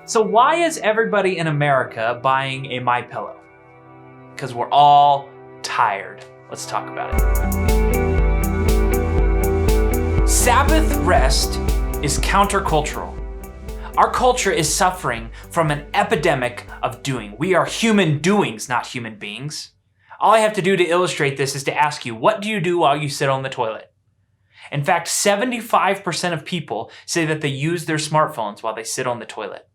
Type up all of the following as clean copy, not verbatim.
So why is everybody in America buying a MyPillow? Because we're all tired. Let's talk about it. Sabbath rest is countercultural. Our culture is suffering from an epidemic of doing. We are human doings, not human beings. All I have to do to illustrate this is to ask you, what do you do while you sit on the toilet? In fact, 75% of people say that they use their smartphones while they sit on the toilet.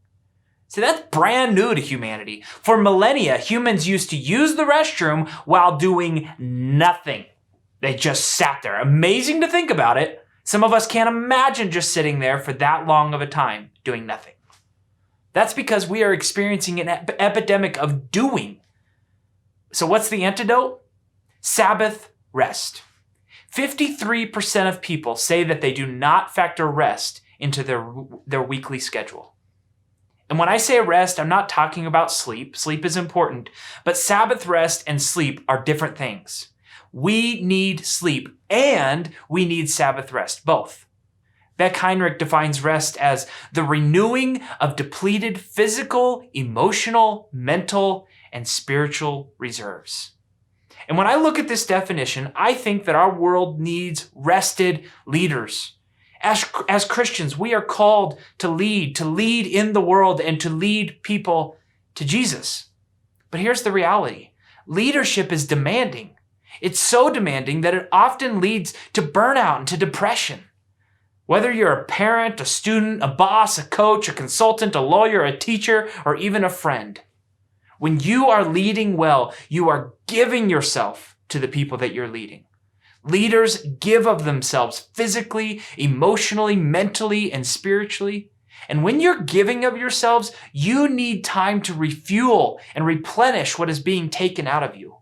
So that's brand new to humanity. For millennia, humans used to use the restroom while doing nothing. They just sat there. Amazing to think about it. Some of us can't imagine just sitting there for that long of a time doing nothing. That's because we are experiencing an epidemic of doing. So what's the antidote? Sabbath rest. 53% of people say that they do not factor rest into their weekly schedule. And when I say rest, I'm not talking about sleep. Sleep is important, but Sabbath rest and sleep are different things. We need sleep and we need Sabbath rest, both. Beck Heinrich defines rest as the renewing of depleted physical, emotional, mental, and spiritual reserves. And when I look at this definition, I think that our world needs rested leaders. As Christians, we are called to lead in the world and to lead people to Jesus. But here's the reality. Leadership is demanding. It's so demanding that it often leads to burnout and to depression. Whether you're a parent, a student, a boss, a coach, a consultant, a lawyer, a teacher, or even a friend, when you are leading well, you are giving yourself to the people that you're leading. Leaders give of themselves physically, emotionally, mentally, and spiritually. And when you're giving of yourselves, you need time to refuel and replenish what is being taken out of you.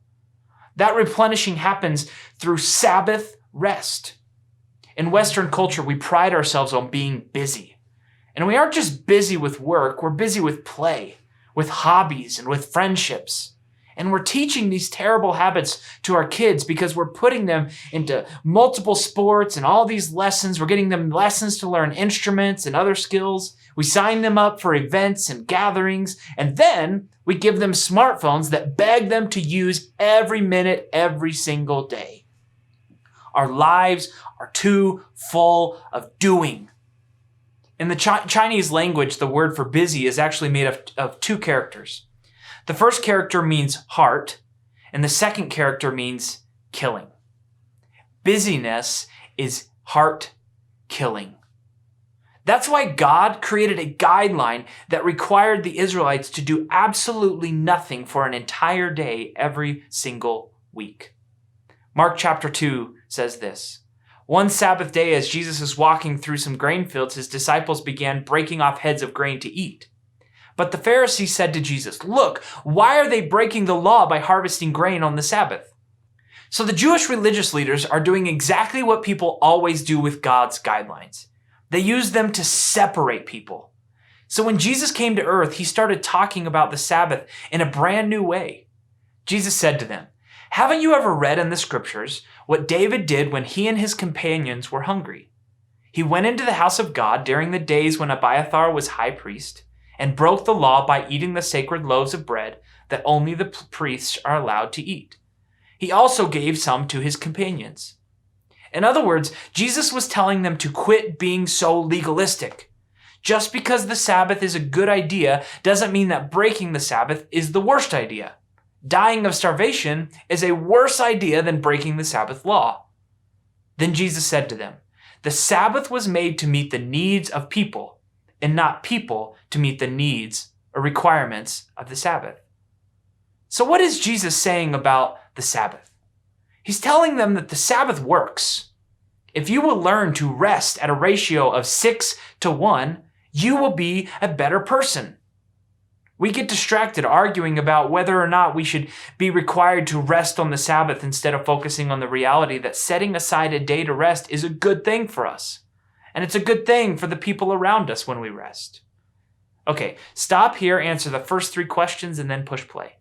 That replenishing happens through Sabbath rest. In Western culture, we pride ourselves on being busy. And we aren't just busy with work, we're busy with play, with hobbies, and with friendships. And we're teaching these terrible habits to our kids because we're putting them into multiple sports and all these lessons. We're getting them lessons to learn instruments and other skills. We sign them up for events and gatherings. And then we give them smartphones that beg them to use every minute, every single day. Our lives are too full of doing. In the Chinese language, the word for busy is actually made of two characters. The first character means heart, and the second character means killing. Busyness is heart killing. That's why God created a guideline that required the Israelites to do absolutely nothing for an entire day every single week. Mark chapter 2 says this. One Sabbath day, as Jesus is walking through some grain fields, his disciples began breaking off heads of grain to eat. But the Pharisees said to Jesus, "Look, why are they breaking the law by harvesting grain on the Sabbath?" So the Jewish religious leaders are doing exactly what people always do with God's guidelines. They use them to separate people. So when Jesus came to earth, he started talking about the Sabbath in a brand new way. Jesus said to them, "Haven't you ever read in the scriptures what David did when he and his companions were hungry? He went into the house of God during the days when Abiathar was high priest and broke the law by eating the sacred loaves of bread that only the priests are allowed to eat. He also gave some to his companions." In other words, Jesus was telling them to quit being so legalistic. Just because the Sabbath is a good idea doesn't mean that breaking the Sabbath is the worst idea. Dying of starvation is a worse idea than breaking the Sabbath law. Then Jesus said to them, "The Sabbath was made to meet the needs of people, and not people to meet the needs or requirements of the Sabbath." So what is Jesus saying about the Sabbath? He's telling them that the Sabbath works. If you will learn to rest at a ratio of 6-1, you will be a better person. We get distracted arguing about whether or not we should be required to rest on the Sabbath instead of focusing on the reality that setting aside a day to rest is a good thing for us. And it's a good thing for the people around us when we rest. Okay, stop here, answer the first 3 questions, and then push play.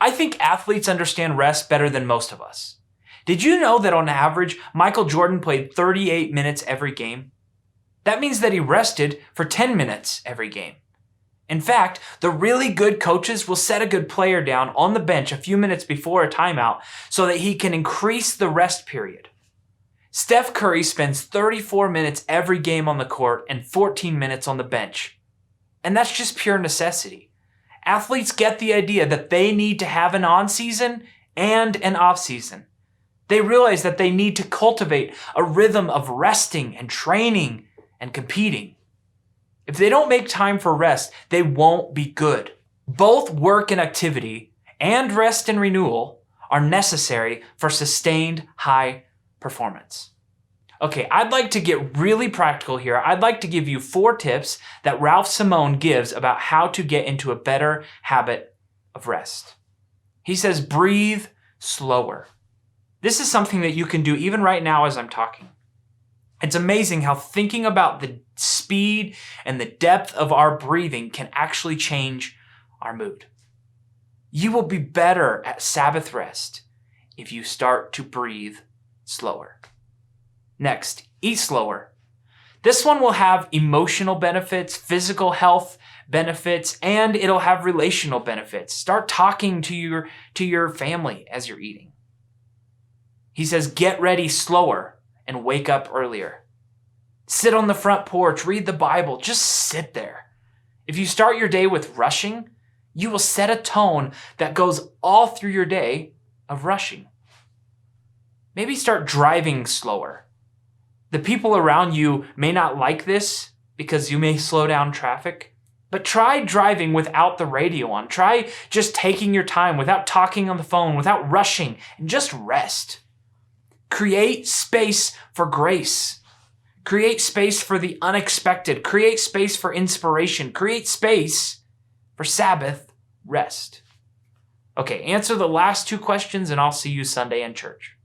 I think athletes understand rest better than most of us. Did you know that on average, Michael Jordan played 38 minutes every game? That means that he rested for 10 minutes every game. In fact, the really good coaches will set a good player down on the bench a few minutes before a timeout so that he can increase the rest period. Steph Curry spends 34 minutes every game on the court and 14 minutes on the bench. And that's just pure necessity. Athletes get the idea that they need to have an on-season and an off-season. They realize that they need to cultivate a rhythm of resting and training and competing. If they don't make time for rest, they won't be good. Both work and activity and rest and renewal are necessary for sustained high performance. Okay, I'd like to get really practical here. I'd like to give you 4 tips that Ralph Simone gives about how to get into a better habit of rest. He says, breathe slower. This is something that you can do even right now as I'm talking. It's amazing how thinking about the speed and the depth of our breathing can actually change our mood. You will be better at Sabbath rest if you start to breathe slower. Next, eat slower. This one will have emotional benefits, physical health benefits, and it'll have relational benefits. Start talking to your family as you're eating. He says, get ready slower and wake up earlier. Sit on the front porch, read the Bible, just sit there. If you start your day with rushing, you will set a tone that goes all through your day of rushing. Maybe start driving slower. The people around you may not like this because you may slow down traffic, but try driving without the radio on. Try just taking your time without talking on the phone, without rushing, and just rest. Create space for grace. Create space for the unexpected. Create space for inspiration. Create space for Sabbath rest. Okay, answer the last 2 questions and I'll see you Sunday in church.